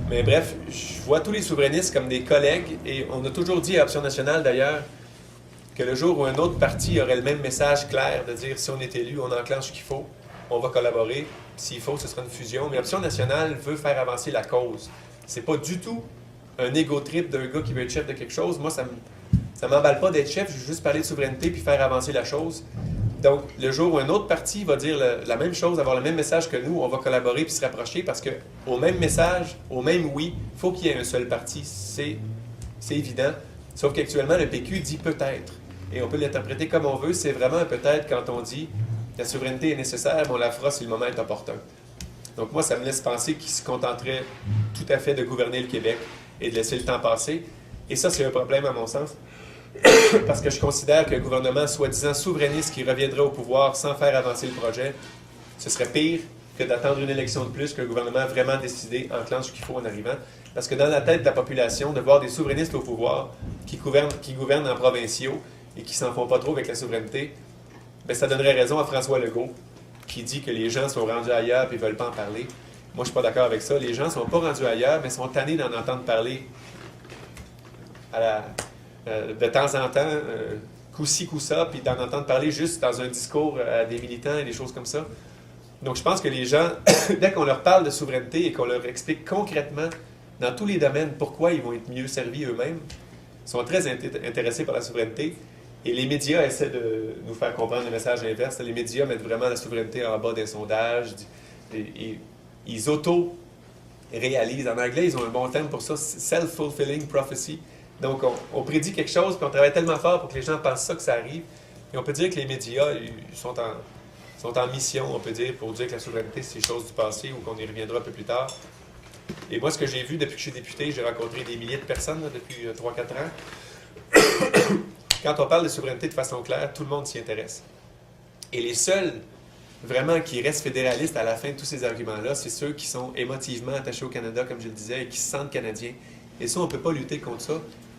Mais bref, je vois tous les souverainistes comme des collègues et on a toujours dit à Option nationale, d'ailleurs, que le jour où un autre parti aurait le même message clair de dire si on est élu, on enclenche ce qu'il faut, on va collaborer, s'il faut, ce sera une fusion. Mais Option nationale veut faire avancer la cause. C'est pas du tout un égo trip d'un gars qui veut être chef de quelque chose. Moi, ça m'emballe pas d'être chef, je veux juste parler de souveraineté puis faire avancer la chose. Donc, le jour où un autre parti va dire la même chose, avoir le même message que nous, on va collaborer puis se rapprocher parce qu'au même message, au même oui, il faut qu'il y ait un seul parti. C'est évident. Sauf qu'actuellement, le PQ dit peut-être. Et on peut l'interpréter comme on veut. C'est vraiment un peut-être quand on dit la souveraineté est nécessaire, mais on la fera si le moment est opportun. Donc moi, ça me laisse penser qu'ils se contenteraient tout à fait de gouverner le Québec et de laisser le temps passer. Et ça, c'est un problème à mon sens. Parce que je considère qu'un gouvernement soi-disant souverainiste qui reviendrait au pouvoir sans faire avancer le projet, ce serait pire que d'attendre une élection de plus qu'un gouvernement vraiment décidé enclenche ce qu'il faut en arrivant. Parce que dans la tête de la population, de voir des souverainistes au pouvoir qui gouvernent en provinciaux et qui s'en font pas trop avec la souveraineté, bien, ça donnerait raison à François Legault qui dit que les gens sont rendus ailleurs et ne veulent pas en parler. Moi, je ne suis pas d'accord avec ça. Les gens ne sont pas rendus ailleurs, mais sont tannés d'en entendre parler de temps en temps, coup-ci, coup-ça, puis d'en entendre parler juste dans un discours à des militants et des choses comme ça. Donc, je pense que les gens, dès qu'on leur parle de souveraineté et qu'on leur explique concrètement, dans tous les domaines, pourquoi ils vont être mieux servis eux-mêmes, sont très intéressés par la souveraineté. Et les médias essaient de nous faire comprendre le message inverse. Les médias mettent vraiment la souveraineté en bas des sondages. Et ils auto-réalisent. En anglais, ils ont un bon terme pour ça, self-fulfilling prophecy. Donc, on prédit quelque chose, puis on travaille tellement fort pour que les gens pensent ça que ça arrive. Et on peut dire que les médias ils sont en mission, on peut dire, pour dire que la souveraineté, c'est chose du passé ou qu'on y reviendra un peu plus tard. Et moi, ce que j'ai vu depuis que je suis député, j'ai rencontré des milliers de personnes là, depuis 3-4 ans. Quand on parle de souveraineté de façon claire, tout le monde s'y intéresse. Et les seuls, vraiment, qui restent fédéralistes à la fin de tous ces arguments-là, c'est ceux qui sont émotivement attachés au Canada, comme je le disais, et qui se sentent canadiens. Et ça, on ne peut pas lutter contre ça.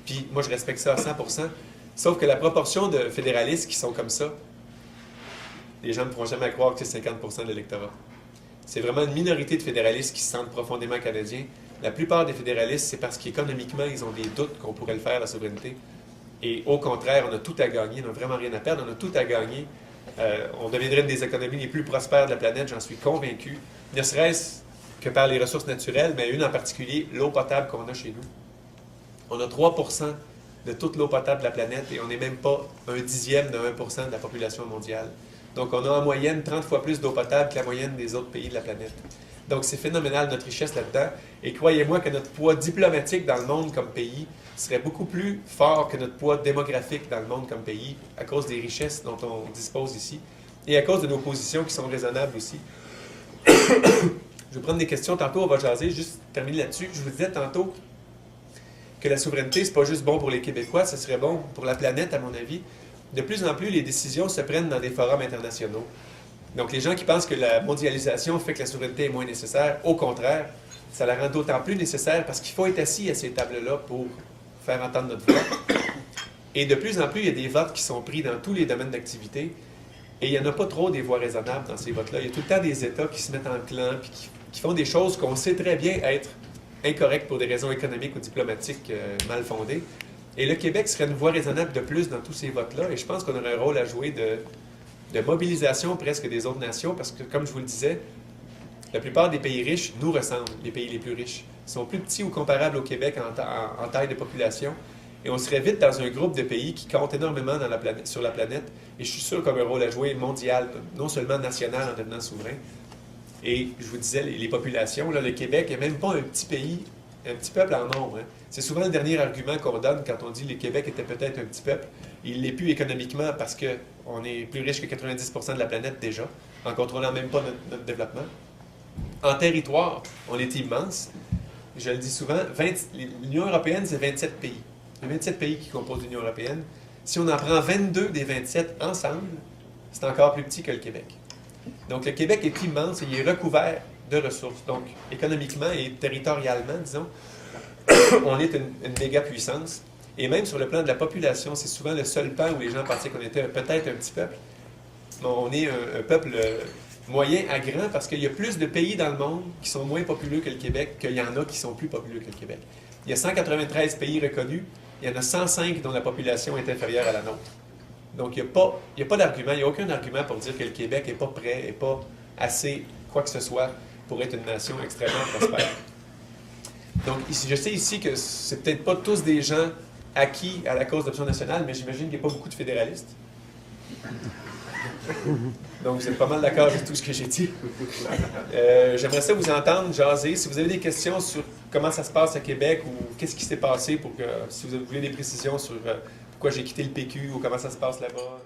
Puis moi, je respecte ça à 100%. Sauf que la proportion de fédéralistes qui sont comme ça, les gens ne pourront jamais croire que c'est 50% de l'électorat. C'est vraiment une minorité de fédéralistes qui se sentent profondément canadiens. La plupart des fédéralistes, c'est parce qu'économiquement, ils ont des doutes qu'on pourrait le faire, la souveraineté. Et au contraire, on a tout à gagner, on n'a vraiment rien à perdre, on a tout à gagner. On deviendrait une des économies les plus prospères de la planète, j'en suis convaincu. Ne serait-ce que par les ressources naturelles, mais une en particulier, l'eau potable qu'on a chez nous. On a 3% de toute l'eau potable de la planète et on n'est même pas un dixième de 1% de la population mondiale. Donc, on a en moyenne 30 fois plus d'eau potable que la moyenne des autres pays de la planète. Donc, c'est phénoménal, notre richesse là-dedans. Et croyez-moi que notre poids diplomatique dans le monde comme pays serait beaucoup plus fort que notre poids démographique dans le monde comme pays à cause des richesses dont on dispose ici et à cause de nos positions qui sont raisonnables aussi. Je vais prendre des questions. Tantôt, on va jaser. Juste terminer là-dessus. Je vous disais tantôt que la souveraineté, c'est pas juste bon pour les Québécois, ce serait bon pour la planète, à mon avis. De plus en plus, les décisions se prennent dans des forums internationaux. Donc, les gens qui pensent que la mondialisation fait que la souveraineté est moins nécessaire, au contraire, ça la rend d'autant plus nécessaire parce qu'il faut être assis à ces tables-là pour faire entendre notre voix. Et de plus en plus, il y a des votes qui sont pris dans tous les domaines d'activité. Et il n'y en a pas trop des voix raisonnables dans ces votes-là. Il y a tout le temps des États qui se mettent en clan puis qui font des choses qu'on sait très bien être incorrectes pour des raisons économiques ou diplomatiques mal fondées. Et le Québec serait une voix raisonnable de plus dans tous ces votes-là. Et je pense qu'on aurait un rôle à jouer de mobilisation presque des autres nations parce que, comme je vous le disais, la plupart des pays riches nous ressemblent, les pays les plus riches. Ils sont plus petits ou comparables au Québec en taille de population. Et on serait vite dans un groupe de pays qui comptent énormément sur la planète. Et je suis sûr qu'on a un rôle à jouer mondial, non seulement national en devenant souverain. Et je vous disais, les populations, là, le Québec n'est même pas un petit pays, un petit peuple en nombre. Hein. C'est souvent le dernier argument qu'on donne quand on dit que le Québec était peut-être un petit peuple. Il ne l'est plus économiquement parce qu'on est plus riche que 90% de la planète déjà, en contrôlant même pas notre développement. En territoire, on est immense. Je le dis souvent, l'Union européenne, c'est 27 pays. Il y a 27 pays qui composent l'Union européenne. Si on en prend 22 des 27 ensemble, c'est encore plus petit que le Québec. Donc, le Québec est immense et il est recouvert de ressources. Donc, économiquement et territorialement, disons, on est une méga puissance. Et même sur le plan de la population, c'est souvent le seul pan où les gens pensaient qu'on était peut-être un petit peuple. Mais on est un peuple moyen à grand parce qu'il y a plus de pays dans le monde qui sont moins populeux que le Québec qu'il y en a qui sont plus populeux que le Québec. Il y a 193 pays reconnus. Il y en a 105 dont la population est inférieure à la nôtre. Donc, il n'y a pas d'argument, il n'y a aucun argument pour dire que le Québec n'est pas prêt, n'est pas assez quoi que ce soit pour être une nation extrêmement prospère. Donc, je sais ici que c'est peut-être pas tous des gens acquis à la cause d'Option nationale, mais j'imagine qu'il n'y a pas beaucoup de fédéralistes. Donc, vous êtes pas mal d'accord avec tout ce que j'ai dit. J'aimerais ça vous entendre jaser. Si vous avez des questions sur comment ça se passe à Québec ou qu'est-ce qui s'est passé, si vous voulez des précisions sur pourquoi j'ai quitté le PQ ou comment ça se passe là-bas.